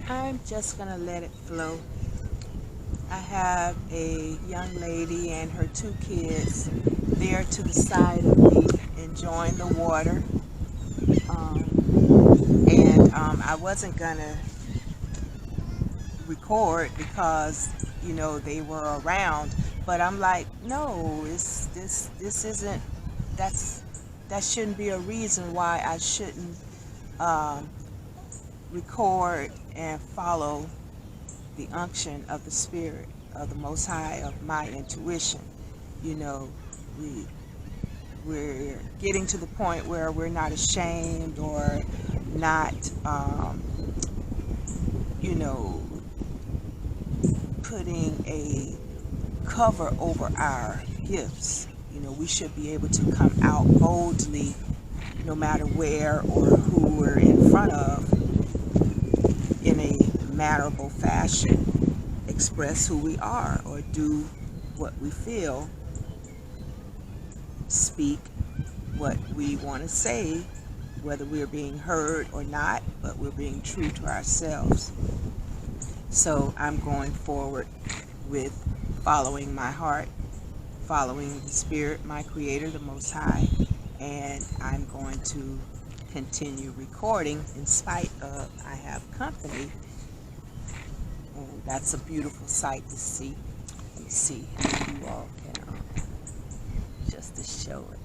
I'm just gonna let it flow. I have a young lady and her 2 kids there to the side of me enjoying the water. And I wasn't gonna record because they were around, but I'm like, no, this isn't that shouldn't be a reason why I shouldn't um, record and follow the unction of the Spirit of the Most High, of my intuition. You know, we we're getting to the point where we're not ashamed or not, you know, putting a cover over our gifts. We should be able to come out boldly, no matter where or who we're in front of, in a mannerable fashion, express who we are or do what we feel, speak what we want to say, whether we're being heard or not, but we're being true to ourselves. So I'm going forward with following my heart, following the Spirit, my Creator, the Most High, and I'm going to continue recording in spite of I have company, and that's a beautiful sight to see. Let me see if you all can just to show it.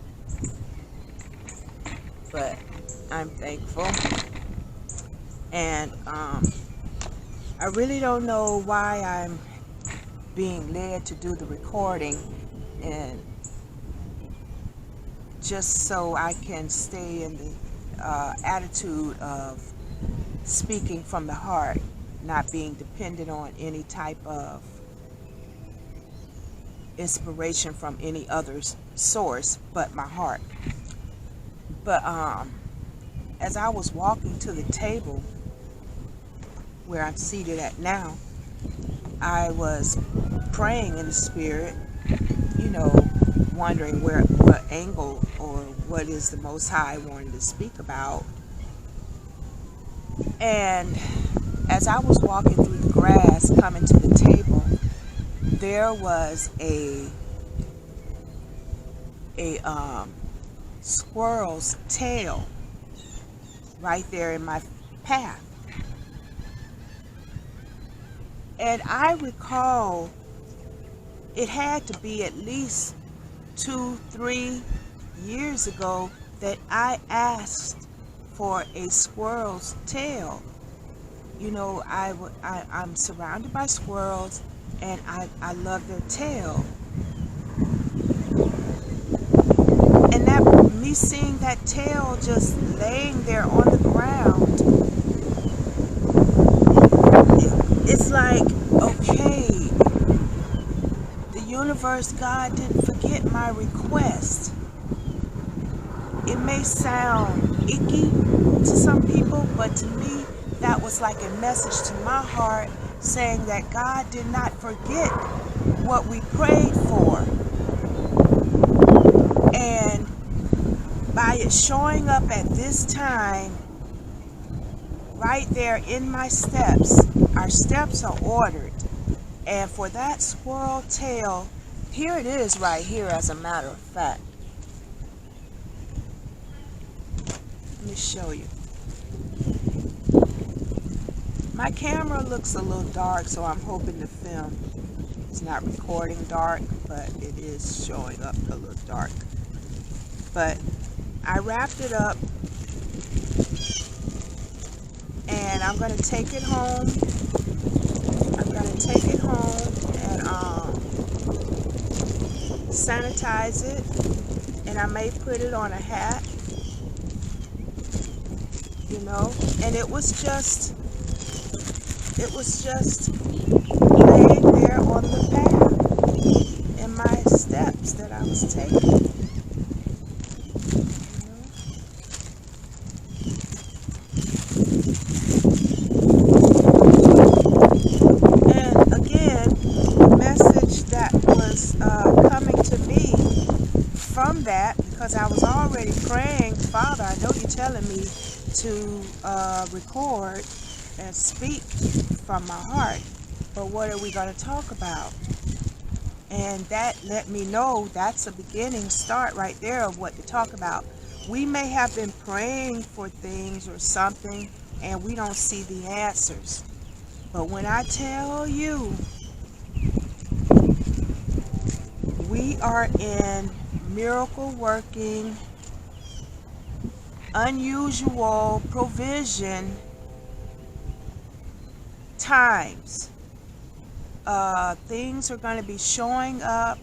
But I'm thankful, and I really don't know why I'm being led to do the recording, and just so I can stay in the attitude of speaking from the heart, not being dependent on any type of inspiration from any other source but my heart. But as I was walking to the table where I'm seated at now, I was praying in the Spirit, wondering what angle or what is the Most High wanting to speak about. And as I was walking through the grass coming to the table, there was a squirrel's tail right there in my path. And I recall it had to be at least 2-3 years ago that I asked for a squirrel's tail. I'm surrounded by squirrels, and I love their tail. And me seeing that tail just laying there on the ground, it's like, okay, the universe, God didn't forget my request. It may sound icky to some people, but to me, that was like a message to my heart saying that God did not forget what we prayed for. And by it showing up at this time, right there in my steps, our steps are ordered. And for that squirrel tail, here it is right here, as a matter of fact. Let me show you. My camera looks a little dark, so I'm hoping the film is not recording dark, but it is showing up a little dark. But I wrapped it up, and I'm going to take it home. I'm going to take it home and sanitize it, and I may put it on a hat, and it was just laying there on the path in my steps that I was taking. And again, the message that was coming to me from that, because I was already praying, Father, I know you're telling me to record, and speak from my heart. But what are we going to talk about? And that let me know that's a beginning start right there of what to talk about. We may have been praying for things or something and we don't see the answers. But when I tell you, we are in miracle working, unusual provision times. Things are going to be showing up,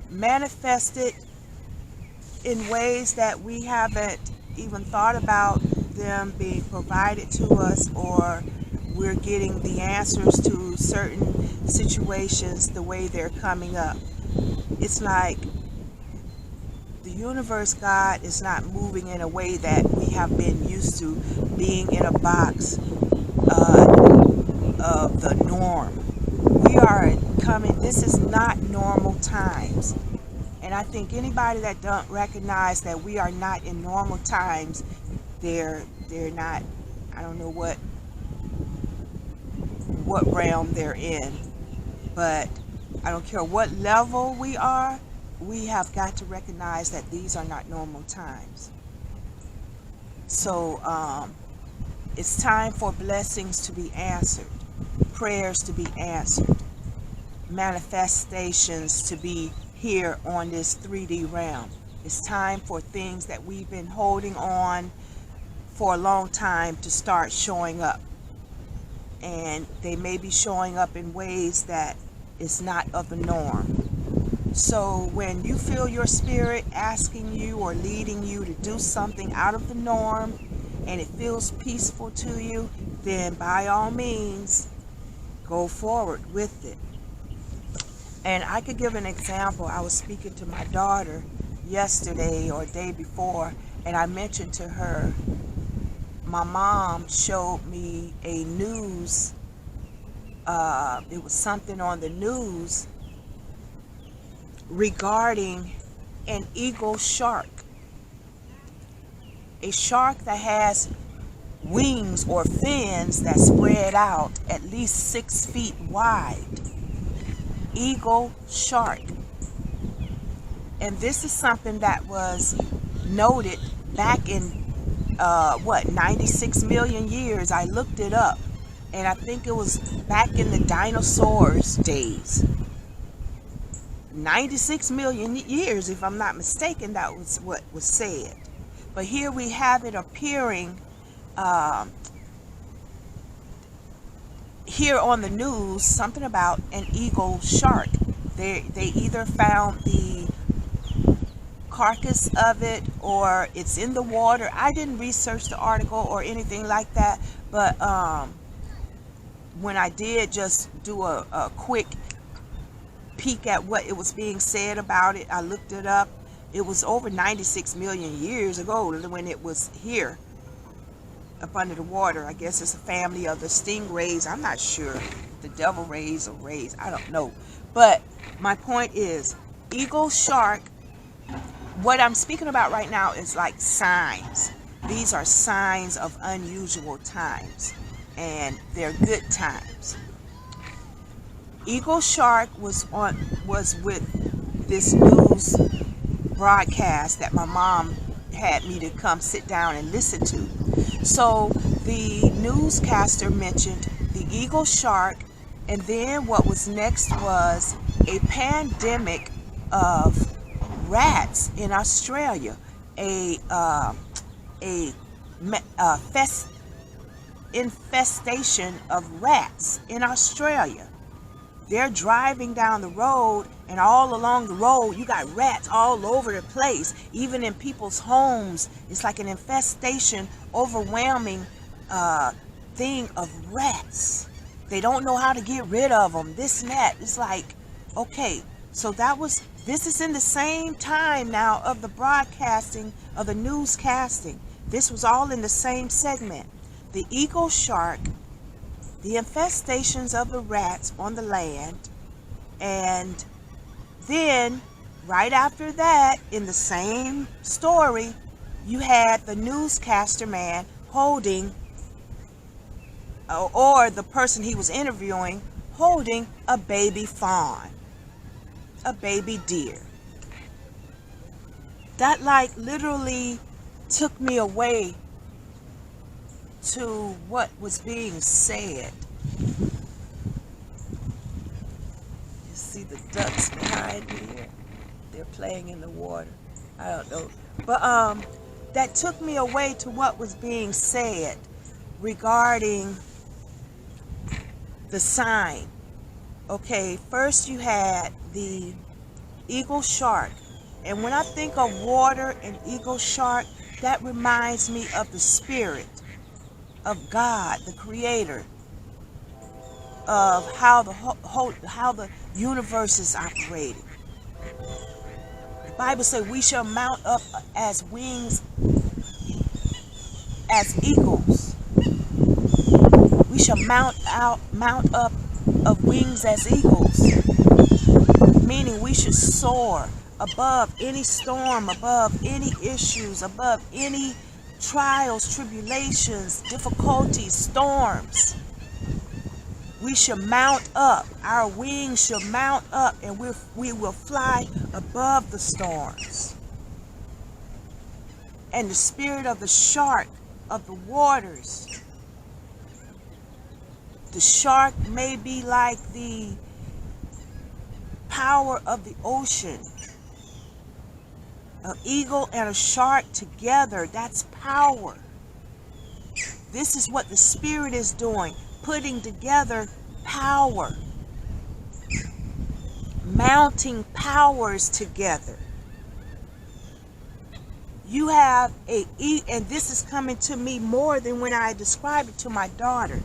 manifested in ways that we haven't even thought about them being provided to us, or we're getting the answers to certain situations the way they're coming up. It's like the universe, God, is not moving in a way that we have been used to, being in a box of the norm. We are coming, this is not normal times. And I think anybody that don't recognize that we are not in normal times, they're not, I don't know what realm they're in, but I don't care what level we are, we have got to recognize that these are not normal times. So it's time for blessings to be answered, prayers to be answered, manifestations to be here on this 3D realm. It's time for things that we've been holding on for a long time to start showing up. And they may be showing up in ways that is not of the norm. So when you feel your spirit asking you or leading you to do something out of the norm and it feels peaceful to you, then by all means, go forward with it. And I could give an example. I was speaking to my daughter yesterday or day before, and I mentioned to her, my mom showed me a news, it was something on the news regarding an eagle shark. A shark that has wings or fins that spread out at least 6 feet wide. Eagle shark. And this is something that was noted back in 96 million years. I looked it up, and I think it was back in the dinosaurs days. 96 million years, if I'm not mistaken, that was what was said. But here we have it appearing here on the news, something about an eagle shark. They either found the carcass of it or it's in the water. I didn't research the article or anything like that, but when I did just do a quick peek at what it was being said about it, I looked it up. It was over 96 million years ago when it was here up under the water. I guess it's a family of the stingrays. I'm not sure, the devil rays or rays, I don't know. But my point is, eagle shark, what I'm speaking about right now is like signs. These are signs of unusual times, and they're good times. Eagle shark was with this news broadcast that my mom had me to come sit down and listen to. So the newscaster mentioned the eagle shark, and then what was next was a pandemic of rats in Australia, infestation of rats in Australia. They're driving down the road, and all along the road you got rats all over the place, even in people's homes. It's like an infestation, overwhelming thing of rats. They don't know how to get rid of them, this and that. It's like, okay, so this is in the same time now of the broadcasting, of the newscasting. This was all in the same segment. The eagle shark, the infestations of the rats on the land, and then right after that, in the same story, you had the newscaster man holding or the person he was interviewing holding a baby fawn, a baby deer. That like literally took me away to what was being said. You see the ducks behind me here? They're playing in the water. I don't know. But that took me away to what was being said regarding the sign. Okay, first you had the eagle shark. And when I think of water and eagle shark, that reminds me of the spirit of God, the creator, of how the universe is operating. The Bible says we shall mount up as wings as eagles. We shall mount up of wings as eagles, meaning we should soar above any storm, above any issues, above any trials, tribulations, difficulties, storms. We shall mount up. Our wings shall mount up, and we will fly above the storms. And the spirit of the shark of the waters. The shark may be like the power of the ocean. An eagle and a shark together, that's power. This is what the spirit is doing, putting together power, mounting powers together. You have and this is coming to me more than when I described it to my daughter.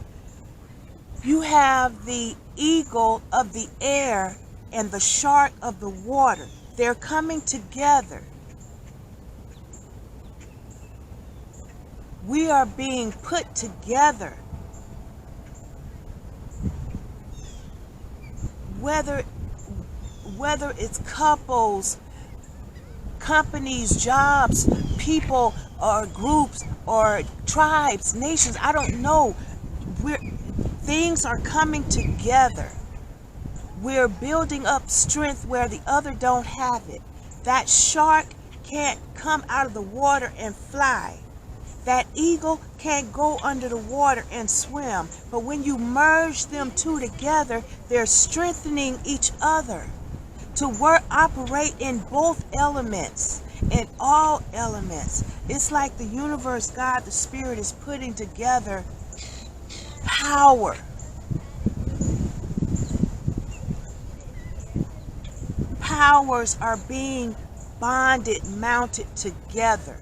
You have the eagle of the air and the shark of the water. They're coming together. We are being put together. Whether it's couples, companies, jobs, people, or groups, or tribes, nations, I don't know. Things are coming together. We're building up strength where the other don't have it. That shark can't come out of the water and fly. That eagle can't go under the water and swim. But when you merge them two together, they're strengthening each other to operate in both elements, in all elements. It's like the universe, God, the Spirit is putting together power. Powers are being bonded, mounted together.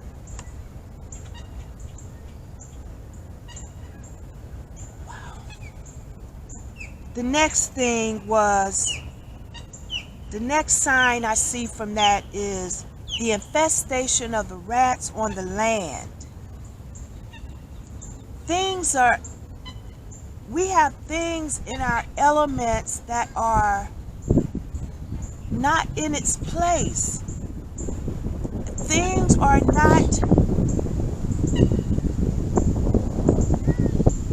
The next sign I see from that is the infestation of the rats on the land. We have things in our elements that are not in its place. Things are not.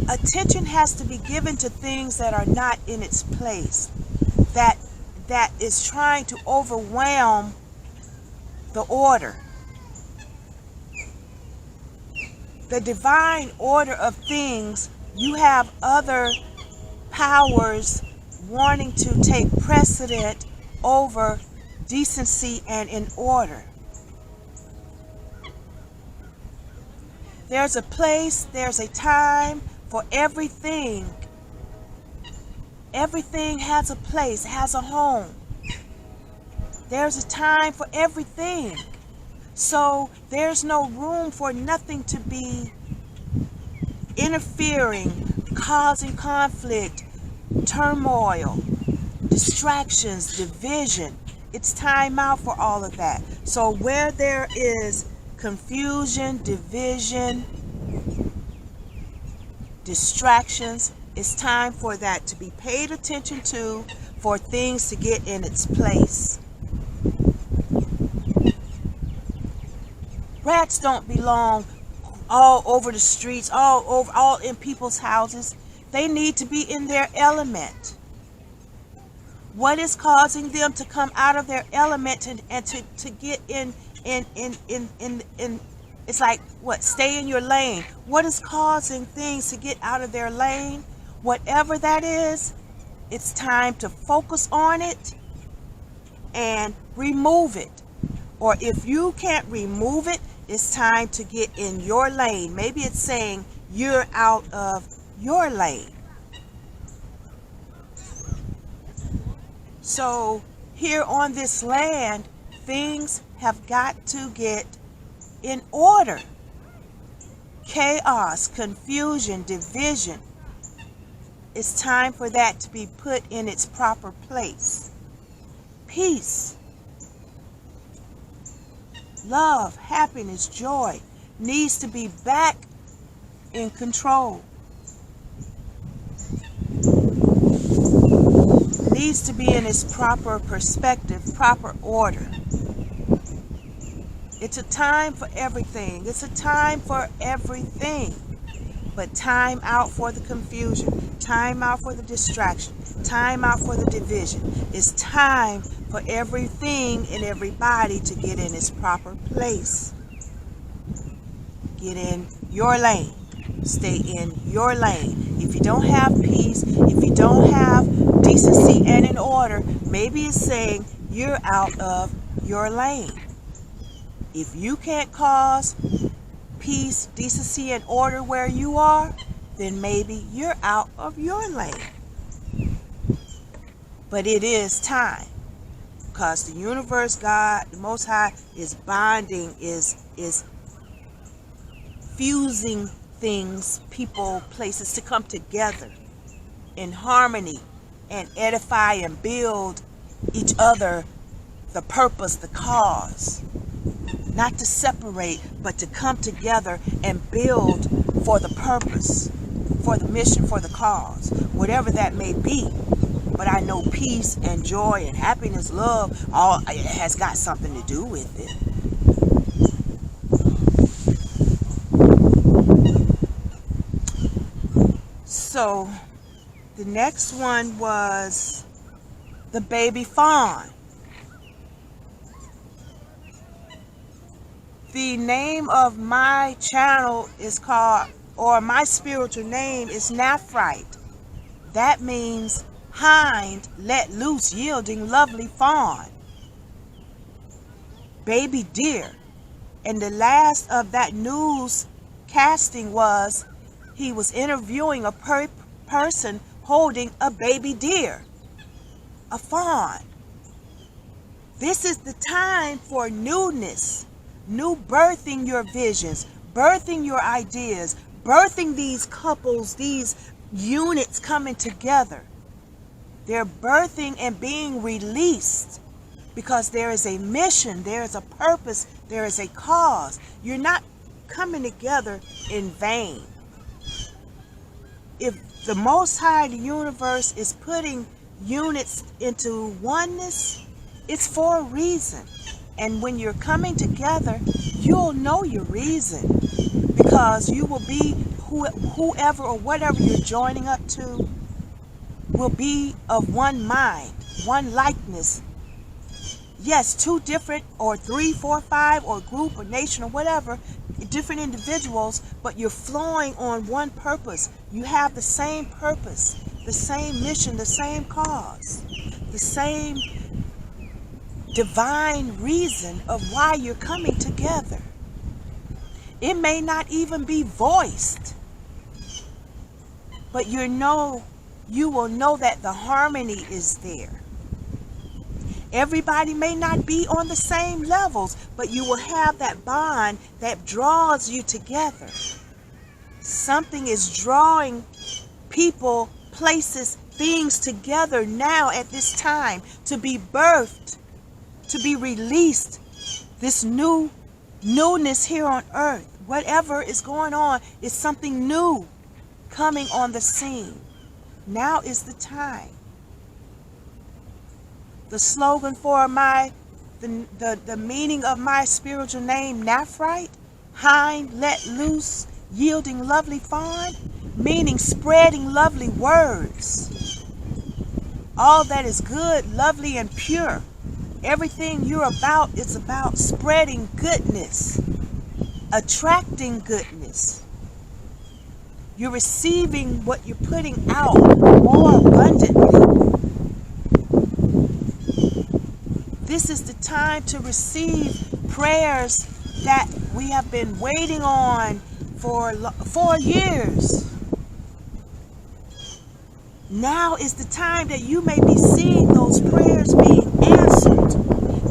Attention has to be given to things that are not in its place, that is trying to overwhelm the order. The divine order of things, you have other powers wanting to take precedent over decency and in order. There's a place, there's a time for everything. Everything has a place, has a home. There's a time for everything. So there's no room for nothing to be interfering, causing conflict, turmoil, distractions, division. It's time out for all of that. So where there is confusion, division, distractions, it's time for that to be paid attention to, for things to get in its place. Rats don't belong all over the streets, all in people's houses. They need to be in their element. What is causing them to come out of their element and to get in it's like, what, stay in your lane. What is causing things to get out of their lane? Whatever that is, it's time to focus on it and remove it. Or if you can't remove it, it's time to get in your lane. Maybe it's saying you're out of your lane. So here on this land, things have got to get in order. Chaos, confusion, division. It's time for that to be put in its proper place. Peace, love, happiness, joy needs to be back in control. Needs to be in its proper perspective, proper order. It's a time for everything. It's a time for everything. But time out for the confusion. Time out for the distraction. Time out for the division. It's time for everything and everybody to get in its proper place. Get in your lane. Stay in your lane. If you don't have peace, if you don't have decency and an order, maybe it's saying you're out of your lane. If you can't cause peace, decency, and order where you are, then maybe you're out of your lane. But it is time, because the universe, God, the Most High, is bonding, is fusing things, people, places to come together in harmony and edify and build each other, the purpose, the cause. Not to separate, but to come together and build for the purpose, for the mission, for the cause, whatever that may be. But I know peace and joy and happiness, love, all it has got something to do with it. So the next one was the baby fawn. The name of my channel is called, or my spiritual name is NAPHRIGHT. That means hind, let loose, yielding, lovely fawn. Baby deer. And the last of that news casting was he was interviewing a person holding a baby deer, a fawn. This is the time for newness. New birthing your visions, birthing your ideas, birthing these couples, these units coming together. They're birthing and being released because there is a mission, there is a purpose, there is a cause. You're not coming together in vain. If the Most High, the universe, is putting units into oneness, it's for a reason. And when you're coming together, you'll know your reason, because you will be whoever or whatever you're joining up to will be of one mind, one likeness. Yes, 2 different or 3, 4, 5 or group or nation or whatever, different individuals, but you're flowing on one purpose. You have the same purpose, the same mission, the same cause, the same divine reason of why you're coming together. It may not even be voiced, but you will know that the harmony is there. Everybody may not be on the same levels, but you will have that bond that draws you together. Something is drawing people, places, things together now at this time to be birthed, to be released, this newness here on earth. Whatever is going on is something new coming on the scene. Now is the time. The slogan for the meaning of my spiritual name, NAPHRIGHT, hind, let loose, yielding, lovely fawn, meaning spreading lovely words. All that is good, lovely, and pure. Everything you're about is about spreading goodness, attracting goodness. You're receiving what you're putting out more abundantly. This is the time to receive prayers that we have been waiting on for years. Now is the time that you may be seeing those prayers being answered.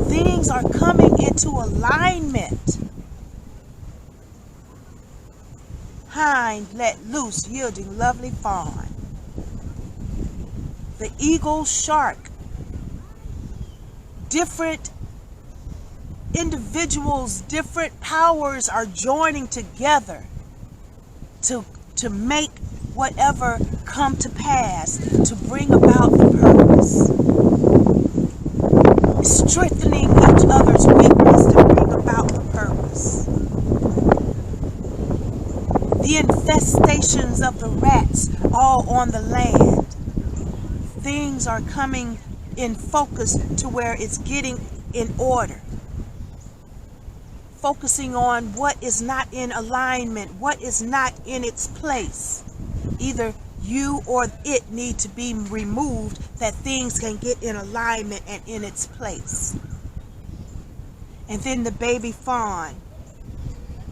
Things are coming into alignment. Hind let loose, yielding lovely fawn. The eagle, shark. Different individuals, different powers are joining together to make whatever come to pass, to bring about the purpose. Strengthening each other's weakness to bring about the purpose. The infestations of the rats all on the land. Things are coming in focus to where it's getting in order. Focusing on what is not in alignment, what is not in its place. Either you or it need to be removed that things can get in alignment and in its place. And then the baby fawn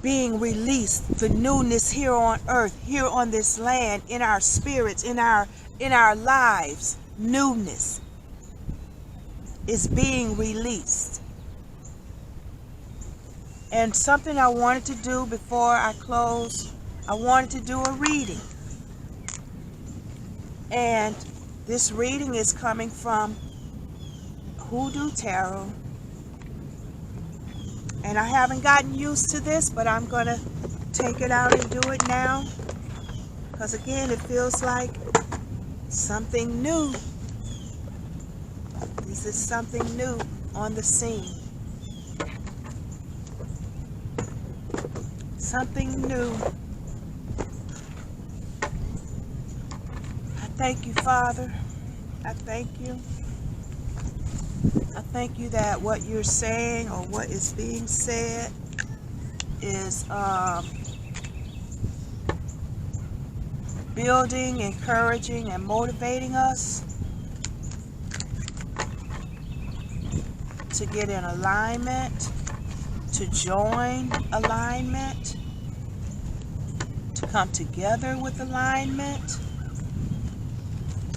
being released, the newness here on earth, here on this land, in our spirits, in our lives, newness is being released. And something I wanted to do before I close, I wanted to do a reading. And this reading is coming from Hoodoo Tarot. And I haven't gotten used to this, but I'm going to take it out and do it now. Because again, it feels like something new. This is something new on the scene. Something new. I thank you, Father. I thank you. I thank you that what you're saying or what is being said is building, encouraging, and motivating us to get in alignment, to join alignment, to come together with alignment.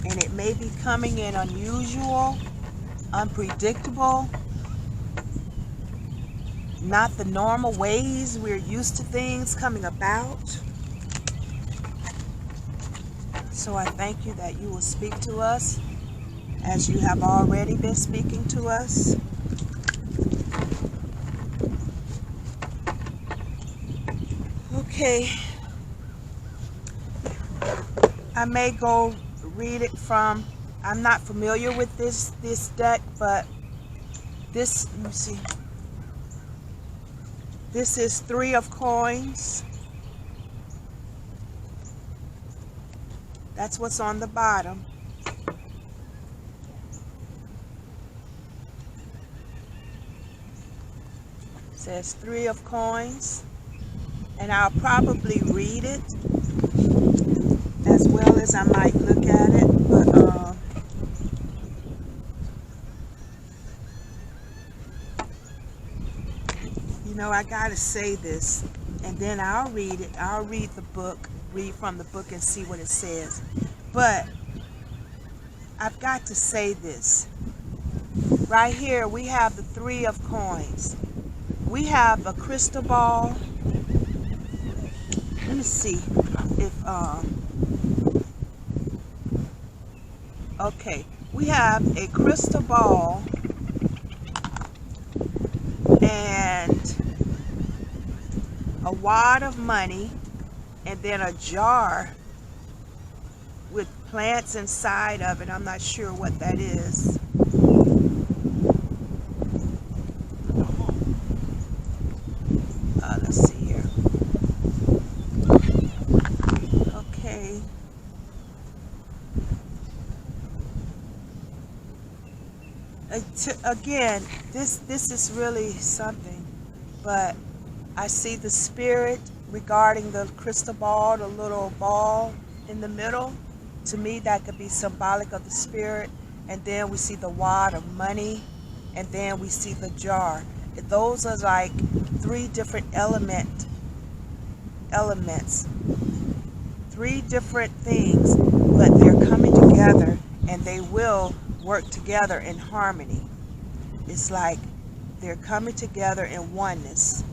And it may be coming in unusual, unpredictable, not the normal ways we're used to things coming about. So I thank you that you will speak to us as you have already been speaking to us. Okay, I may go read it from, I'm not familiar with this deck, but this, let me see, this is 3 of coins. That's what's on the bottom. It says 3 of coins. And I'll probably read it as well as I might look at it, but you know, I gotta say this, and then I'll read it. I'll read the book, read from the book and see what it says. But I've got to say this. Right here we have the 3 of coins. We have a crystal ball. Let me see if okay, we have a crystal ball and a wad of money, and then a jar with plants inside of it. I'm not sure what that is. Let's see here. Okay. again, this is really something, but I see the spirit regarding the crystal ball, the little ball in the middle. To me, that could be symbolic of the spirit. And then we see the wad of money, and then we see the jar. Those are like three different elements, three different things, but they're coming together, and they will work together in harmony. It's like they're coming together in oneness.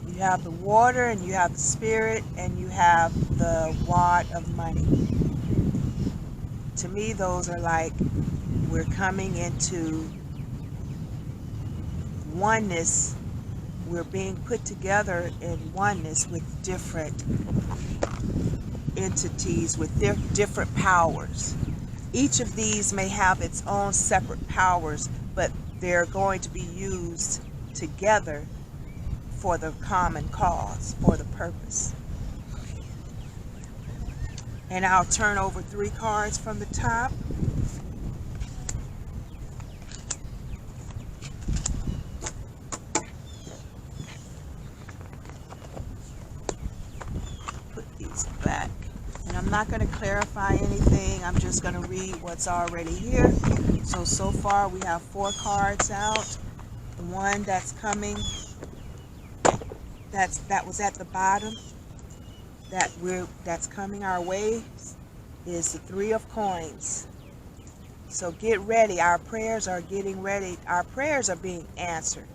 You have the water, and you have the spirit, and you have the wad of money. To me, those are like we're coming into oneness. We're being put together in oneness with different entities, with their different powers. Each of these may have its own separate powers, but they're going to be used together for the common cause, for the purpose. And I'll turn over 3 cards from the top. Put these back. And I'm not going to clarify anything. I'm just going to read what's already here. So far we have 4 cards out. The one that's coming, that was at the bottom, that's coming our way, is the 3 of coins. So get ready. Our prayers are getting ready. Our prayers are being answered.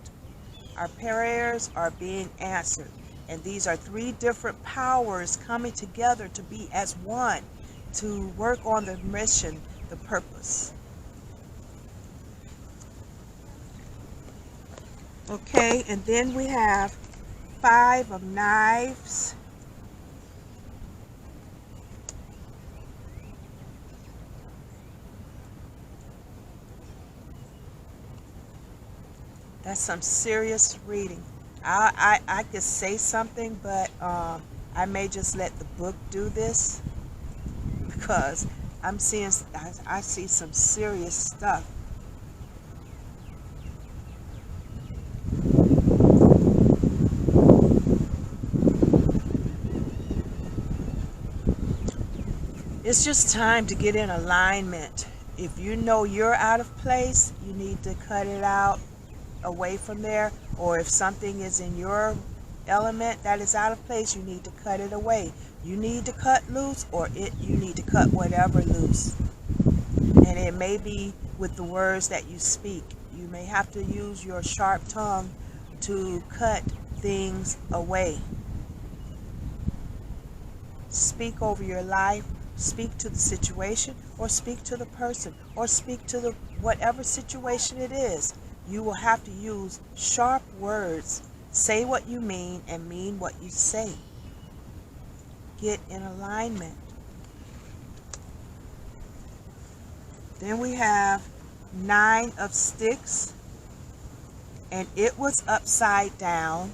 Our prayers are being answered. And these are 3 different powers coming together to be as one, to work on the mission, the purpose. Okay, and then we have 5 of knives. That's some serious reading. I could say something, but I may just let the book do this, because I see some serious stuff. It's just time to get in alignment. If you know you're out of place, you need to cut it out, away from there. Or if something is in your element that is out of place, you need to cut it away. You need to cut loose, or you need to cut whatever loose. And it may be with the words that you speak. You may have to use your sharp tongue to cut things away. Speak over your life. Speak to the situation, or speak to the person, or speak to the whatever situation it is. You will have to use sharp words. Say what you mean and mean what you say. Get in alignment. Then we have 9 of sticks, and it was upside down.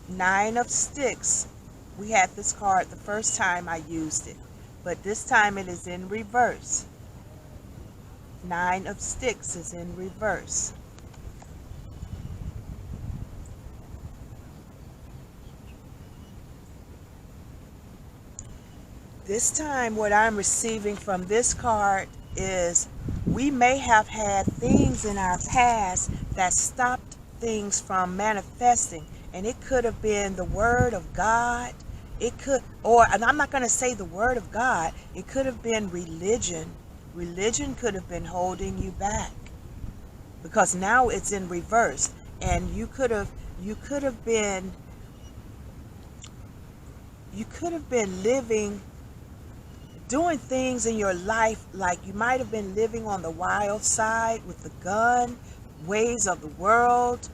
9 of sticks. We had this card the first time I used it, but this time it is in reverse. 9 of sticks is in reverse. This time what I'm receiving from this card is we may have had things in our past that stopped things from manifesting, and it could have been the word of God. It could, and I'm not going to say the word of God, it could have been religion. Religion could have been holding you back, because now it's in reverse, and you could have been living, doing things in your life, like you might have been living on the wild side with the gun, ways of the world.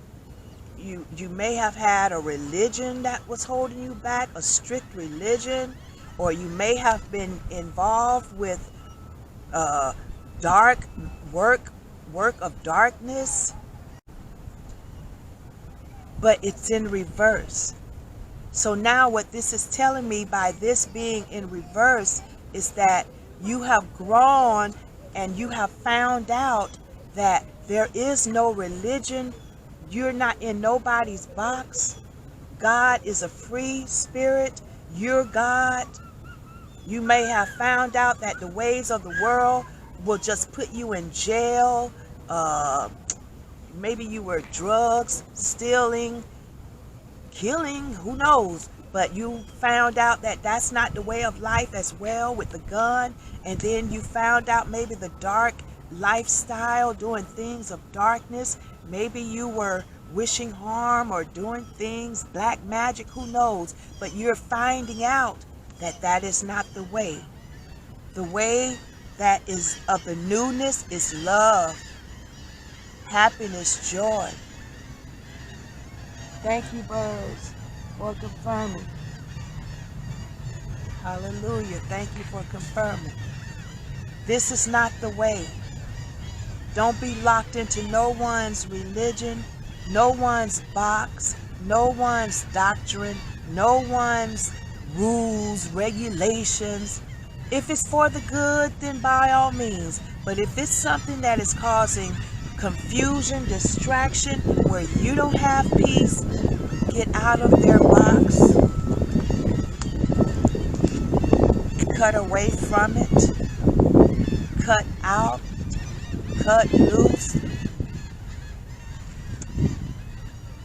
You may have had a religion that was holding you back, a strict religion, or you may have been involved with dark work of darkness, but it's in reverse. So now what this is telling me by this being in reverse is that you have grown and you have found out that there is no religion. You're not in nobody's box. God is a free spirit. You're God. You may have found out that the ways of the world will just put you in jail. Maybe you were drugs, stealing, killing, who knows, but you found out that that's not the way of life as well with the gun. And then you found out maybe the dark lifestyle, doing things of darkness. Maybe you were wishing harm or doing things, black magic, who knows, but you're finding out that that is not the way. The way that is of the newness is love, happiness, joy. Thank you, birds, for confirming. Hallelujah. Thank you for confirming. This is not the way. Don't be locked into no one's religion, no one's box, no one's doctrine, no one's rules, regulations. If it's for the good, then by all means. But if it's something that is causing confusion, distraction, where you don't have peace, get out of their box. Cut away from it. Cut out. Cut loose.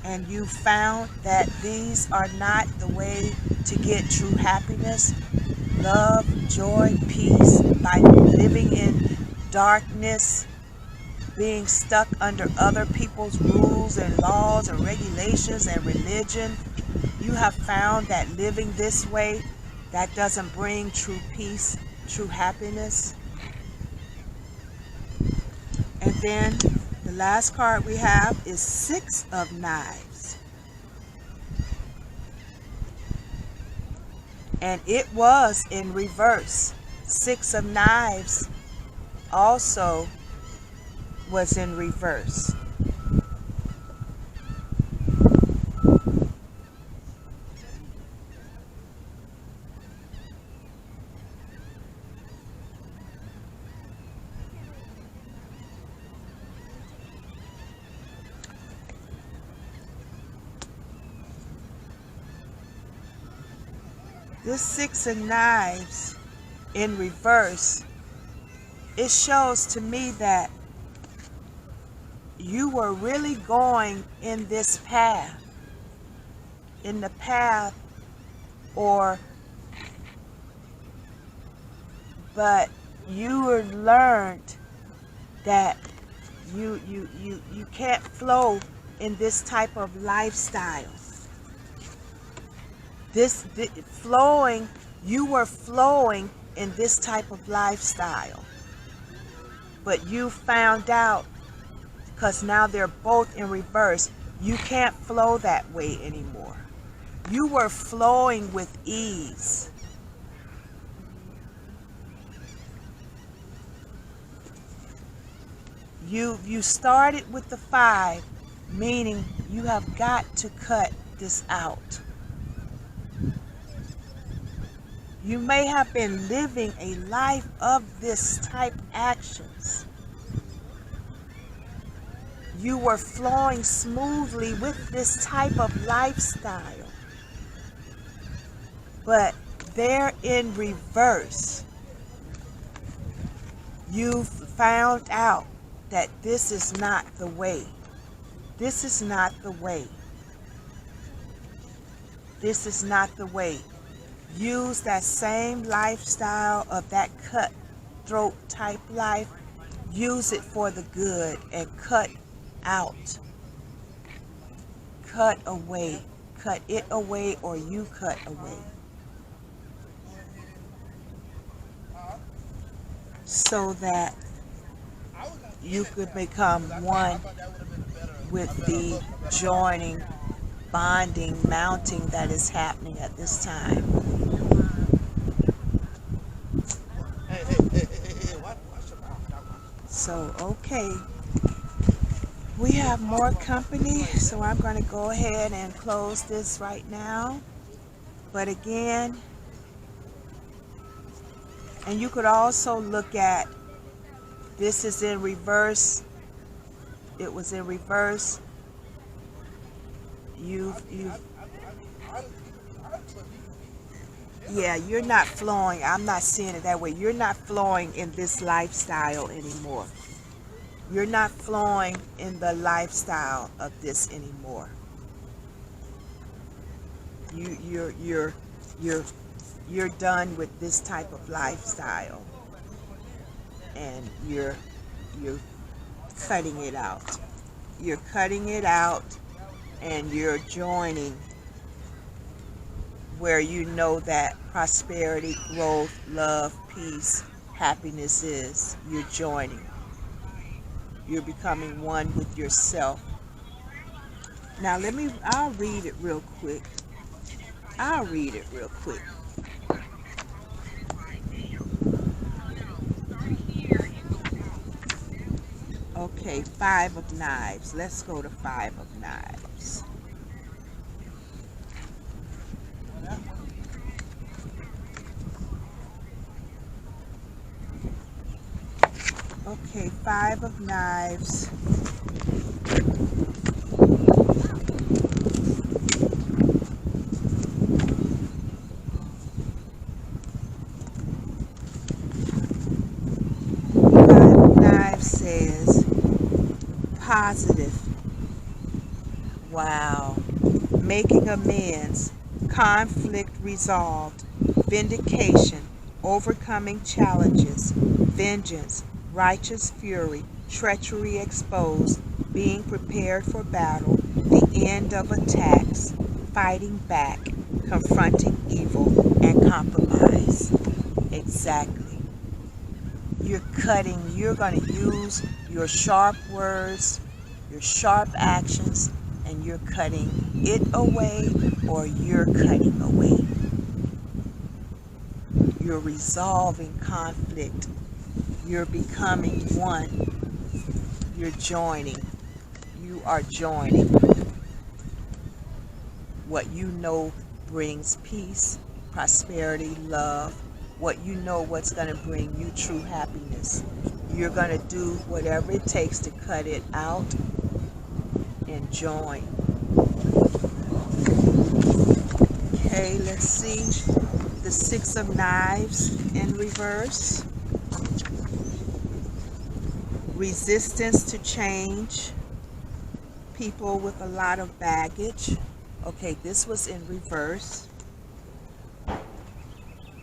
And you found that these are not the way to get true happiness, love, joy, peace, by living in darkness, being stuck under other people's rules and laws and regulations and religion. You have found that living this way, that doesn't bring true peace, true happiness. And then the last card we have is Six of Knives. And it was in reverse. Six of Knives also was in reverse. This Six of Knives in reverse, it shows to me that you were really going in this path, in the path, but you learned that you can't flow in this type of lifestyle. You were flowing in this type of lifestyle, but you found out, because now they're both in reverse, you can't flow that way anymore. You were flowing with ease. You started with the 5, meaning you have got to cut this out. You may have been living a life of this type actions. You were flowing smoothly with this type of lifestyle. But they're in reverse. You've found out that this is not the way. This is not the way. This is not the way. Use that same lifestyle of that cutthroat type life. Use it for the good and cut out. Cut away. Cut it away, or you cut away. So that you could become one with the joining, bonding, mounting that is happening at this time. So, okay. We have more company, so I'm going to go ahead and close this right now. But again, and you could also look at, this is in reverse. It was in reverse. Yeah, you're not flowing. I'm not seeing it that way. You're not flowing in this lifestyle anymore. You're not flowing in the lifestyle of this anymore. You're done with this type of lifestyle, and you're cutting it out. You're cutting it out, and you're joining where you know that prosperity, growth, love, peace, happiness is. You're joining. You're becoming one with yourself. Now I'll read it real quick. Okay, 5 of Knives. Let's go to 5 of Knives. Okay, 5 of Knives. Says positive. Wow. Making amends, conflict resolved, vindication, overcoming challenges, vengeance, righteous fury, treachery exposed, being prepared for battle, the end of attacks, fighting back, confronting evil, and compromise. Exactly. You're cutting. You're going to use your sharp words, your sharp actions, and you're cutting it away, or you're cutting away. You're resolving conflict. You're becoming one. You're joining. You are joining. What you know brings peace, prosperity, love. What you know what's going to bring you true happiness. You're going to do whatever it takes to cut it out and join. Okay, let's see. The 6 of Knives in reverse. Resistance to change. People with a lot of baggage. Okay, this was in reverse.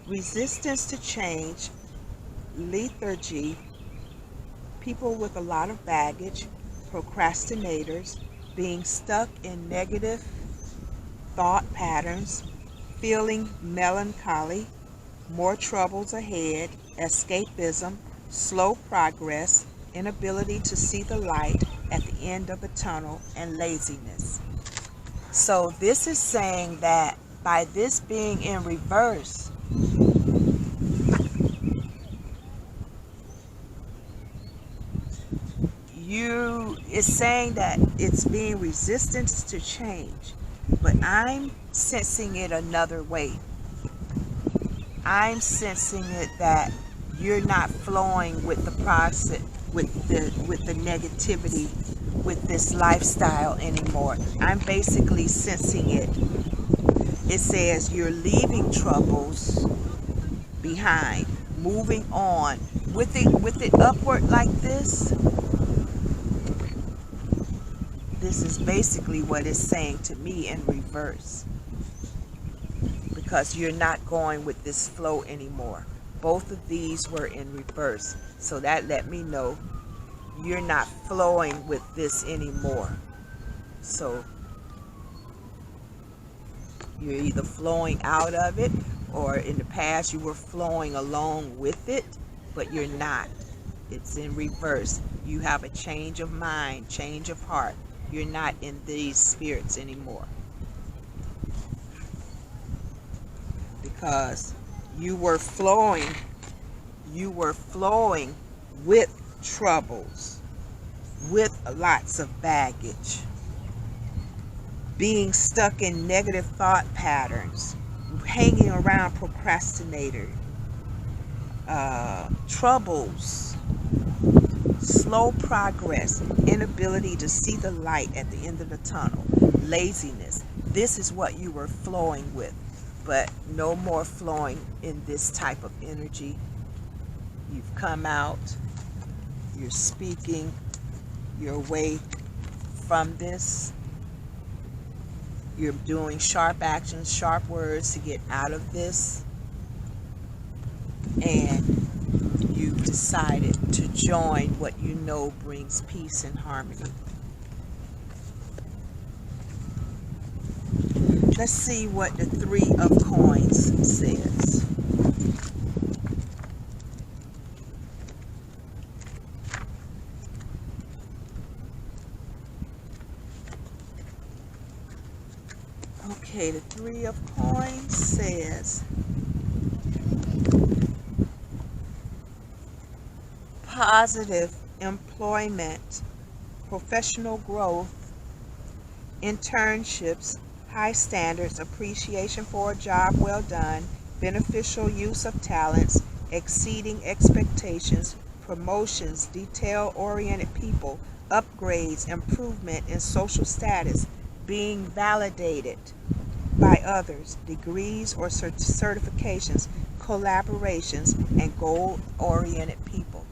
Resistance to change, lethargy, people with a lot of baggage, procrastinators, being stuck in negative thought patterns, feeling melancholy, more troubles ahead, escapism, slow progress, inability to see the light at the end of the tunnel, and laziness. So this is saying that by this being in reverse, it's saying that it's being resistance to change, but I'm sensing it another way. I'm sensing it that you're not flowing with the process, with the negativity, with this lifestyle anymore. I'm basically sensing it. It says you're leaving troubles behind, moving on with it upward like this. This is basically what it's saying to me in reverse, because you're not going with this flow anymore. Both of these were in reverse, so that let me know you're not flowing with this anymore. So you're either flowing out of it, or in the past you were flowing along with it, but you're not. It's in reverse. You have a change of mind, change of heart. You're not in these spirits anymore, because you were flowing with troubles, with lots of baggage, being stuck in negative thought patterns, hanging around procrastinator, troubles, slow progress, inability to see the light at the end of the tunnel, laziness. This is what you were flowing with, but no more flowing in this type of energy. You've come out, you're speaking your way from this. You're doing sharp actions, sharp words to get out of this. And you've decided to join what you know brings peace and harmony. Let's see what the Three of Coins says. Okay, the Three of Coins says positive employment, professional growth, internships, high standards, appreciation for a job well done, beneficial use of talents, exceeding expectations, promotions, detail-oriented people, upgrades, improvement in social status, being validated by others, degrees or certifications, collaborations, and goal-oriented people.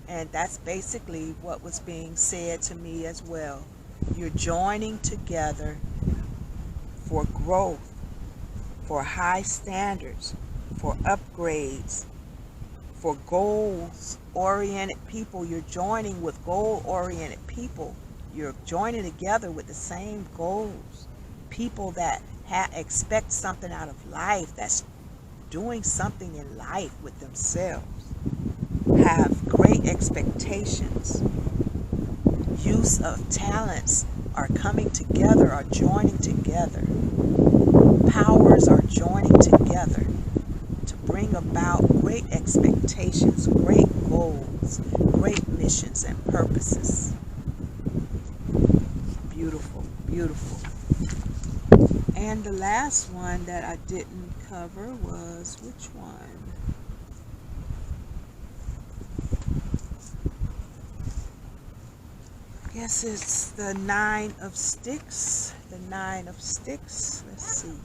And that's basically what was being said to me as well. You're joining together for growth, for high standards, for upgrades, for goals-oriented people. You're joining with goal-oriented people. You're joining together with the same goals. People that expect something out of life, that's doing something in life with themselves, have great expectations. Use of talents are coming together, are joining together. Powers are joining together to bring about great expectations, great goals, great missions and purposes. Beautiful, beautiful. And the last one that I didn't cover was which one? I guess it's the Nine of Sticks. The Nine of Sticks. Let's see.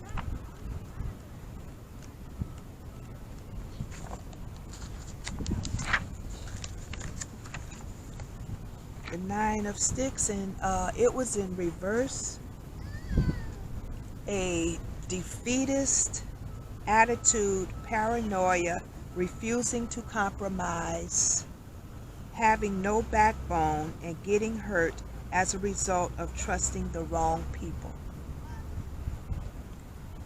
The Nine of Sticks, and it was in reverse. A defeatist attitude, paranoia, refusing to compromise, having no backbone, and getting hurt as a result of trusting the wrong people.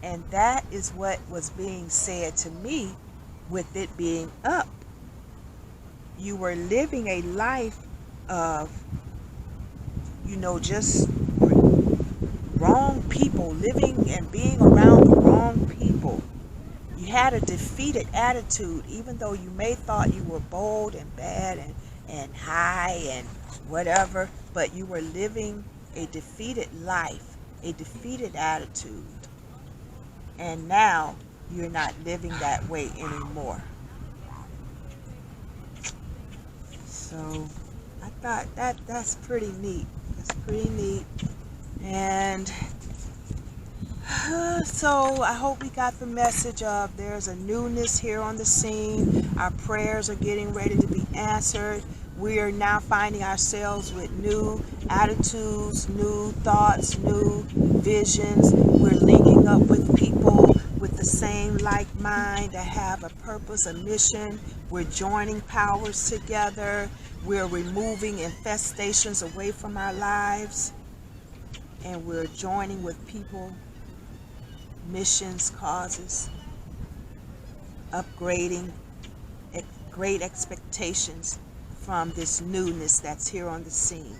And that is what was being said to me with it being up. You were living a life of, just wrong people, living and being around the wrong people. You had a defeated attitude, even though you may thought you were bold and bad and high and whatever, but you were living a defeated life, a defeated attitude. And now you're not living that way anymore. So I thought that's pretty neat. That's pretty neat. And so I hope we got the message of there's a newness here on the scene. Our prayers are getting ready to be answered. We are now finding ourselves with new attitudes, new thoughts, new visions. We're linking up with people with the same like mind that have a purpose, a mission. We're joining powers together. We're removing infestations away from our lives. And we're joining with people, missions, causes, upgrading, great expectations from this newness that's here on the scene.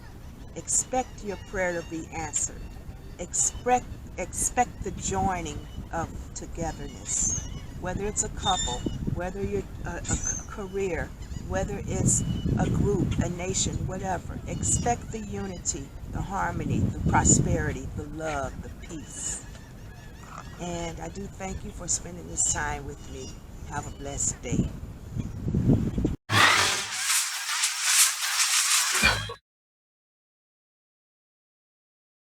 Expect your prayer to be answered. Expect the joining of togetherness, whether it's a couple, whether you're a career, whether it's a group, a nation, whatever. Expect the unity, the harmony, the prosperity, the love, the peace. And I do thank you for spending this time with me. Have a blessed day.